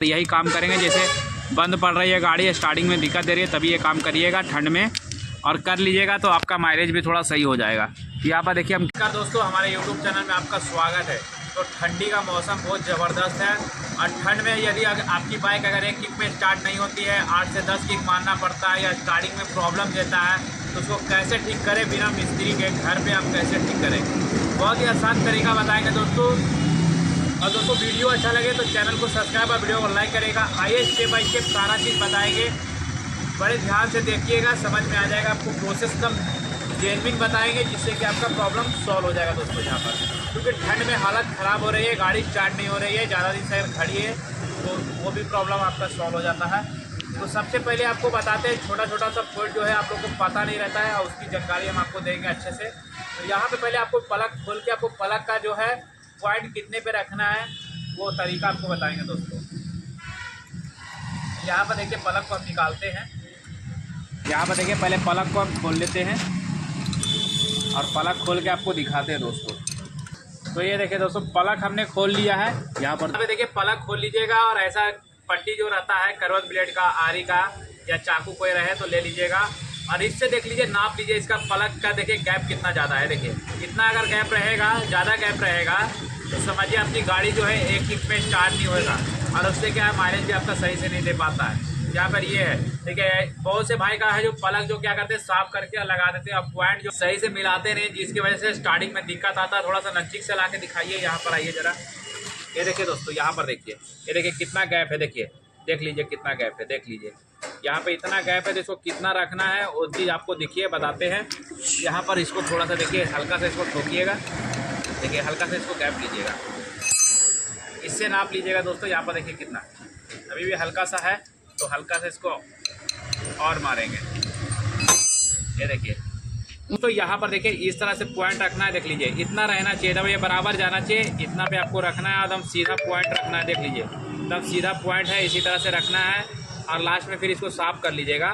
यही काम करेंगे। जैसे बंद पड़ रही है गाड़ी, स्टार्टिंग में दिक्कत दे रही है, तभी ये काम करिएगा ठंड में और कर लीजिएगा तो आपका माइलेज भी थोड़ा सही हो जाएगा। यहाँ पर देखिए हम दोस्तों हमारे यूट्यूब चैनल में आपका स्वागत है। तो ठंडी का मौसम बहुत ज़बरदस्त है और ठंड में यदि आपकी बाइक अगर एक किक में स्टार्ट नहीं होती है, 8 से 10 किक मारना पड़ता है या स्टार्टिंग में प्रॉब्लम देता है, तो उसको कैसे ठीक करें बिना मिस्त्री के घर पे हम कैसे ठीक करें, बहुत ही आसान तरीका बताएंगे दोस्तों। और दोस्तों वीडियो अच्छा लगे तो चैनल को सब्सक्राइब और वीडियो को लाइक करेगा। आइए स्टेप बाय स्टेप सारा चीज़ बताएंगे, बड़े ध्यान से देखिएगा, समझ में आ जाएगा आपको। प्रोसेस एकदम जेन्युइन बताएंगे जिससे कि आपका प्रॉब्लम सॉल्व हो जाएगा दोस्तों। यहाँ पर क्योंकि ठंड में हालत ख़राब हो रही है, गाड़ी स्टार्ट नहीं हो रही है, ज़्यादा दिन से अगर खड़ी है तो वो भी प्रॉब्लम आपका सॉल्व हो जाता है। तो सबसे पहले आपको बताते हैं, छोटा छोटा सा फॉल्ट जो है आप लोग को पता नहीं रहता है और उसकी जानकारी हम आपको देंगे अच्छे से। तो यहाँ पे पहले आपको प्लग खोल के आपको प्लग का जो है पॉइंट कितने पे रखना है वो तरीका आपको बताएंगे दोस्तों। यहाँ पर देखिए प्लग को हम निकालते हैं। यहाँ पर देखिए पहले प्लग को हम खोल लेते हैं और प्लग खोल के आपको दिखाते हैं दोस्तों। तो ये देखिए दोस्तों प्लग हमने खोल लिया है। यहाँ पर देखिए प्लग खोल लीजिएगा और ऐसा पट्टी जो रहता है करवट ब्लेड का, आरी का या चाकू कोई रहे तो ले लीजिएगा और इससे देख लीजिए, नाप लीजिए इसका प्लग का। देखिए गैप कितना ज़्यादा है, देखिए इतना अगर गैप रहेगा, ज़्यादा गैप रहेगा तो समझिए आपकी गाड़ी जो है एक किक में स्टार्ट नहीं होगा और उससे क्या है माइलेज भी आपका सही से नहीं दे पाता है। यहाँ पर ये है, ठीक है, बहुत से भाई का है जो प्लग जो क्या करते हैं साफ करके लगा देते हैं और पॉइंट जो सही से मिलाते नहीं, जिसकी वजह से स्टार्टिंग में दिक्कत आता है। थोड़ा सा नजदीक से ला के दिखाइए, यहाँ पर आइए ज़रा। ये देखिए दोस्तों, यहाँ पर देखिए, ये देखिए कितना गैप है, देखिए देख लीजिए कितना गैप है, देख लीजिए यहाँ पे इतना गैप है। तो इसको कितना रखना है वो चीज़ आपको देखिए बताते हैं। यहाँ पर इसको थोड़ा सा देखिए, हल्का से इसको ठोकिएगा, देखिए हल्का से इसको गैप लीजिएगा, इससे नाप लीजिएगा दोस्तों। यहाँ पर देखिए कितना, अभी भी हल्का सा है तो हल्का से इसको और मारेंगे। ये देखिए तो यहाँ पर देखिए इस तरह से पॉइंट रखना है, देख लीजिए इतना रहना चाहिए, तब ये बराबर जाना चाहिए, इतना पे आपको रखना है, एकदम सीधा पॉइंट रखना है, देख लीजिए एकदम सीधा पॉइंट है, इसी तरह से रखना है। और लास्ट में फिर इसको साफ़ कर लीजिएगा,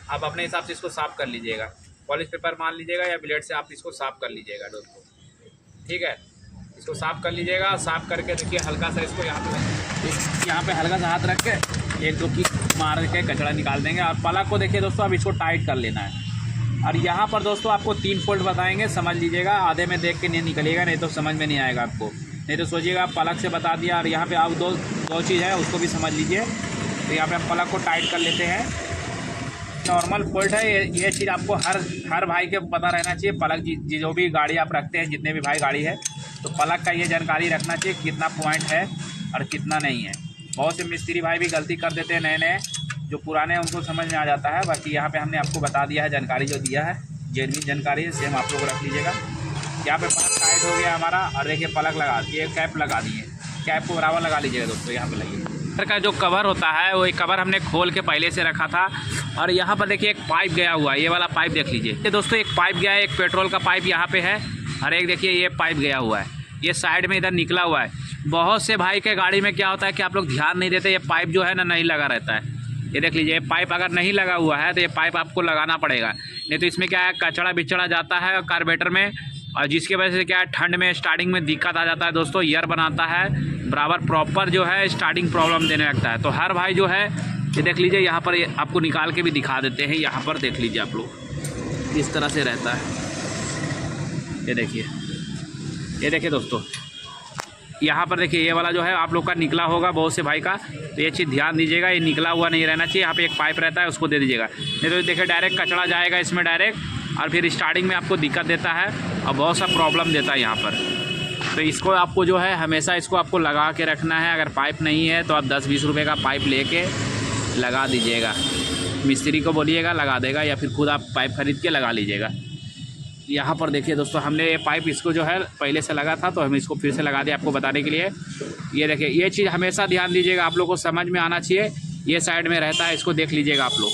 आप अपने हिसाब से इसको साफ़ कर लीजिएगा, पॉलिश पेपर मान लीजिएगा या ब्लेड से आप इसको साफ़ कर लीजिएगा दोस्तों, ठीक है। इसको साफ़ कर लीजिएगा, साफ़ करके देखिए हल्का सा इसको यहाँ पे हल्का सा हाथ रख के एक दो की मार के कचरा निकाल देंगे। और प्लग को देखिए दोस्तों अब इसको टाइट कर लेना है। और यहाँ पर दोस्तों आपको 3 फोल्ड बताएंगे, समझ लीजिएगा, आधे में देख के नहीं निकलिएगा, नहीं तो समझ में नहीं आएगा आपको, नहीं तो सोचिएगा प्लग से बता दिया। और यहाँ पे आप दो चीज़ है उसको भी समझ लीजिए। तो यहाँ पे हम प्लग को टाइट कर लेते हैं। नॉर्मल फोल्ड है, ये चीज़ आपको हर भाई के पता रहना चाहिए। प्लग जो भी गाड़ी आप रखते हैं, जितने भी भाई गाड़ी है, तो प्लग का ये जानकारी रखना चाहिए कितना पॉइंट है और कितना नहीं है। बहुत से मिस्त्री भाई भी गलती कर देते हैं, नए नए जो पुराने हैं उनको समझ में आ जाता है। बाकी यहाँ पे हमने आपको बता दिया है, जानकारी जो दिया है जेन्युइन जानकारी है, सेम आप लोग रख लीजिएगा। यहाँ पे प्लग टाइट हो गया हमारा और देखिए प्लग लगा दिए, कैप लगा दिए, कैप को बराबर लगा लीजिएगा दोस्तों। यहाँ पे लगिए का जो कवर होता है वो कवर हमने खोल के पहले से रखा था। और यहाँ पर देखिए एक पाइप गया हुआ है, ये वाला पाइप देख लीजिए ये दोस्तों, एक पाइप गया है, एक पेट्रोल का पाइप यहाँ पे है और एक देखिए ये पाइप गया हुआ है, ये साइड में इधर निकला हुआ है। बहुत से भाई के गाड़ी में क्या होता है कि आप लोग ध्यान नहीं देते, ये पाइप जो है ना नहीं लगा रहता है। ये देख लीजिए, पाइप अगर नहीं लगा हुआ है तो ये पाइप आपको लगाना पड़ेगा, नहीं तो इसमें क्या है कचड़ा बिचड़ा जाता है कार्बोरेटर में, और जिसकी वजह से क्या है ठंड में स्टार्टिंग में दिक्कत आ जाता है दोस्तों। ईयर बनाता है बराबर प्रॉपर जो है स्टार्टिंग प्रॉब्लम देने लगता है। तो हर भाई जो है ये देख लीजिए, यहाँ पर आपको निकाल के भी दिखा देते हैं। यहाँ पर देख लीजिए आप लोग इस तरह से रहता है, ये देखिए दोस्तों, यहाँ पर देखिए ये वाला जो है आप लोग का निकला होगा बहुत से भाई का, तो ये चीज़ ध्यान दीजिएगा, ये निकला हुआ नहीं रहना चाहिए। यहाँ पे एक पाइप रहता है उसको दे दीजिएगा, नहीं तो देखिए डायरेक्ट कचड़ा जाएगा इसमें डायरेक्ट, और फिर स्टार्टिंग में आपको दिक्कत देता है और बहुत सा प्रॉब्लम देता है यहाँ पर। तो इसको आपको जो है हमेशा इसको आपको लगा के रखना है। अगर पाइप नहीं है तो आप 10-20 रुपये का पाइप लेके लगा दीजिएगा, मिस्त्री को बोलिएगा लगा देगा, या फिर खुद आप पाइप खरीद के लगा लीजिएगा। यहाँ पर देखिए दोस्तों, हमने ये पाइप इसको जो है पहले से लगा था तो हम इसको फिर से लगा दिए आपको बताने के लिए। ये देखिए, ये चीज़ हमेशा ध्यान दीजिएगा, आप लोग को समझ में आना चाहिए। ये साइड में रहता है, इसको देख लीजिएगा आप लोग।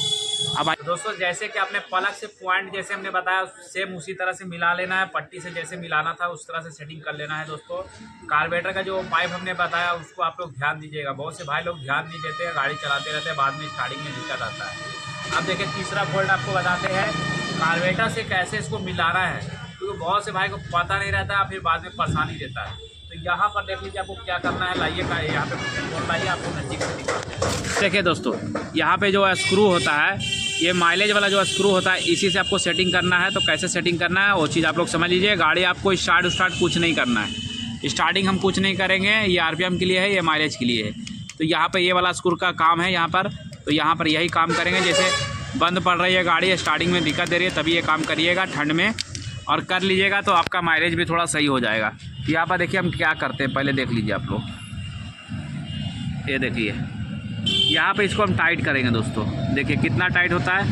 अब दोस्तों जैसे कि आपने प्लग से पॉइंट जैसे हमने बताया सेम उसी तरह से मिला लेना है, पट्टी से जैसे मिलाना था उस तरह से सेटिंग कर लेना है दोस्तों। कार्बोरेटर का जो पाइप हमने बताया उसको आप लोग ध्यान दीजिएगा, बहुत से भाई लोग ध्यान नहीं देते हैं, गाड़ी चलाते रहते हैं, बाद में स्टार्टिंग में दिक्कत आता है। अब देखिए तीसरा फोल्ड आपको बताते हैं कार्बोरेटर से कैसे इसको मिलाना है, क्योंकि बहुत से भाई को पता नहीं रहता है, फिर बाद में परेशानी देता है। तो तो यहाँ पर देख लीजिए आपको क्या करना है। लाइए का यहाँ पे बोल लाइए, आपको नज़दीक से दिखाते हैं। देखिए दोस्तों, यहाँ पे जो स्क्रू होता है, ये माइलेज वाला जो स्क्रू होता है, इसी से आपको सेटिंग करना है। तो कैसे सेटिंग करना है वो चीज़ आप लोग समझ लीजिए। गाड़ी आपको स्टार्ट कुछ नहीं करना है, स्टार्टिंग हम कुछ नहीं करेंगे। ये RPM के लिए है, ये माइलेज के लिए है। तो यहाँ पे ये वाला स्क्रू का काम है यहाँ पर। तो यहाँ पर यही काम करेंगे। जैसे बंद पड़ रही है गाड़ी, स्टार्टिंग में दिक्कत दे रही है, तभी ये काम करिएगा ठंड में, और कर लीजिएगा तो आपका माइलेज भी थोड़ा सही हो जाएगा। यहाँ पर देखिए हम क्या करते हैं, पहले देख लीजिए आप लोग। ये देखिए यहाँ पे इसको हम टाइट करेंगे दोस्तों। देखिए कितना टाइट होता है,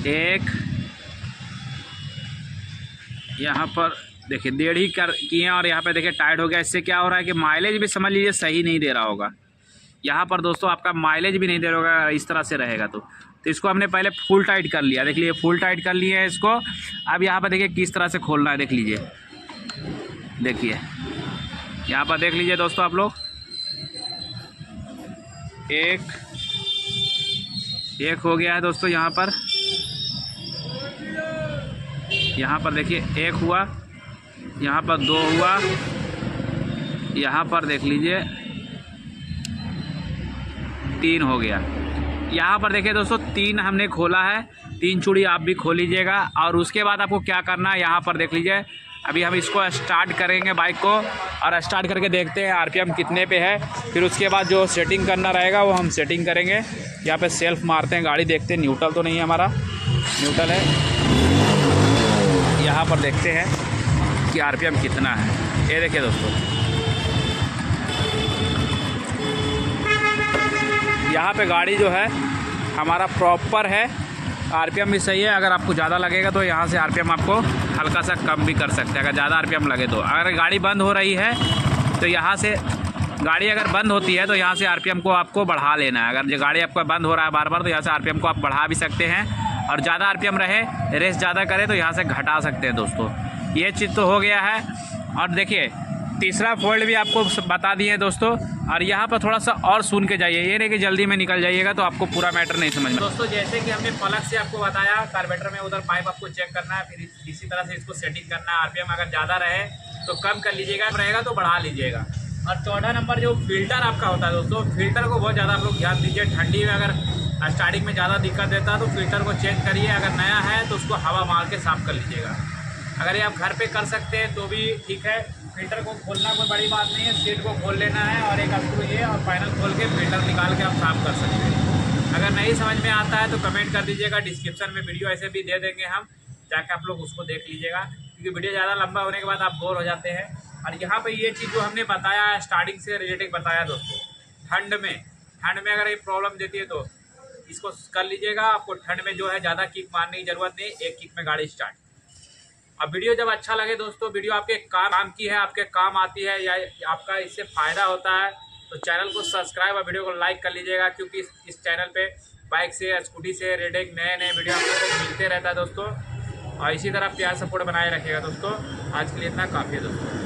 एक यहाँ पर देखिए 1.5 ही किए और यहाँ पे देखिए टाइट हो गया। इससे क्या हो रहा है कि माइलेज भी समझ लीजिए सही नहीं दे रहा होगा। यहाँ पर दोस्तों आपका माइलेज भी नहीं दे रहा होगा, इस तरह से रहेगा। तो इसको हमने पहले फुल टाइट कर लिया, देख लीजिए फुल टाइट कर लिए है इसको। अब यहाँ पर देखिए किस तरह से खोलना है, देख लीजिए। देखिए यहाँ पर देख लीजिए दोस्तों आप लोग, एक हो गया है दोस्तों। यहाँ पर देखिए 1 हुआ, यहाँ पर 2 हुआ, यहाँ पर देख लीजिए 3 हो गया। यहाँ पर देखिए दोस्तों 3 हमने खोला है, 3 चूड़ी आप भी खोल लीजिएगा। और उसके बाद आपको क्या करना है, यहाँ पर देख लीजिए। अभी हम इसको स्टार्ट करेंगे बाइक को, और स्टार्ट करके देखते हैं RPM कितने पे है। फिर उसके बाद जो सेटिंग करना रहेगा वो हम सेटिंग करेंगे। यहाँ पे सेल्फ मारते हैं गाड़ी, देखते हैं न्यूट्रल तो नहीं है, हमारा न्यूट्रल है। यहाँ पर देखते हैं कि RPM कितना है। ये देखिए दोस्तों, यहाँ पे गाड़ी जो है हमारा प्रॉपर है, RPM भी सही है। अगर आपको ज़्यादा लगेगा तो यहाँ से RPM आपको हल्का सा कम भी कर सकते हैं, अगर ज़्यादा RPM लगे तो। अगर गाड़ी बंद हो रही है तो यहाँ से, गाड़ी अगर बंद होती है तो यहाँ से RPM को आपको बढ़ा लेना है। अगर गाड़ी आपका बंद हो रहा है बार बार तो यहाँ से RPM को आप बढ़ा भी सकते हैं, और ज़्यादा RPM रहे, रेस ज़्यादा करे तो यहाँ से घटा सकते हैं दोस्तों। ये चीज़ तो हो गया है। और देखिए तीसरा फोल्ड भी आपको बता दिए हैं दोस्तों। और यहाँ पर थोड़ा सा और सुन के जाइए, ये नहीं कि जल्दी में निकल जाइएगा तो आपको पूरा मैटर नहीं समझ में। दोस्तों जैसे कि हमने पलक से आपको बताया, कार्बोरेटर में उधर पाइप आपको चेक करना है, फिर इसी तरह से इसको सेटिंग करना है। RPM अगर ज़्यादा रहे तो कम कर लीजिएगा, रहेगा तो बढ़ा लीजिएगा। और 14 नंबर जो फिल्टर आपका होता है दोस्तों, फिल्टर को बहुत ज़्यादा आप लोग ध्यान दीजिए। ठंडी में अगर स्टार्टिंग में ज़्यादा दिक्कत देता है तो फिल्टर को चेंज करिए। अगर नया है तो उसको हवा मार के साफ़ कर लीजिएगा। अगर ये आप घर पे कर सकते हैं तो भी ठीक है। फिल्टर को खोलना कोई बड़ी बात नहीं है, सीट को खोल लेना है और एक स्क्रू ये और फाइनल खोल के फिल्टर निकाल के आप साफ़ कर सकते हैं। अगर नहीं समझ में आता है तो कमेंट कर दीजिएगा, डिस्क्रिप्शन में वीडियो ऐसे भी दे देंगे हम, जाके आप लोग उसको देख लीजिएगा। क्योंकि वीडियो ज़्यादा लंबा होने के बाद आप बोर हो जाते हैं। और यहाँ पर ये चीज़ जो हमने बताया है, स्टार्टिंग से रिलेटेड बताया दोस्तों, ठंड में अगर ये प्रॉब्लम देती है तो इसको कर लीजिएगा। आपको ठंड में जो है ज़्यादा किक मारने की ज़रूरत नहीं, एक किक में गाड़ी स्टार्ट। अब वीडियो जब अच्छा लगे दोस्तों, वीडियो आपके काम की है, आपके काम आती है या आपका इससे फ़ायदा होता है तो चैनल को सब्सक्राइब और वीडियो को लाइक कर लीजिएगा। क्योंकि इस चैनल पे बाइक से, स्कूटी से रिलेटेड नए वीडियो आप लोगों को मिलते रहता है दोस्तों। और इसी तरह प्यार सपोर्ट बनाए रखिएगा दोस्तों। आज के लिए इतना काफ़ी है दोस्तों।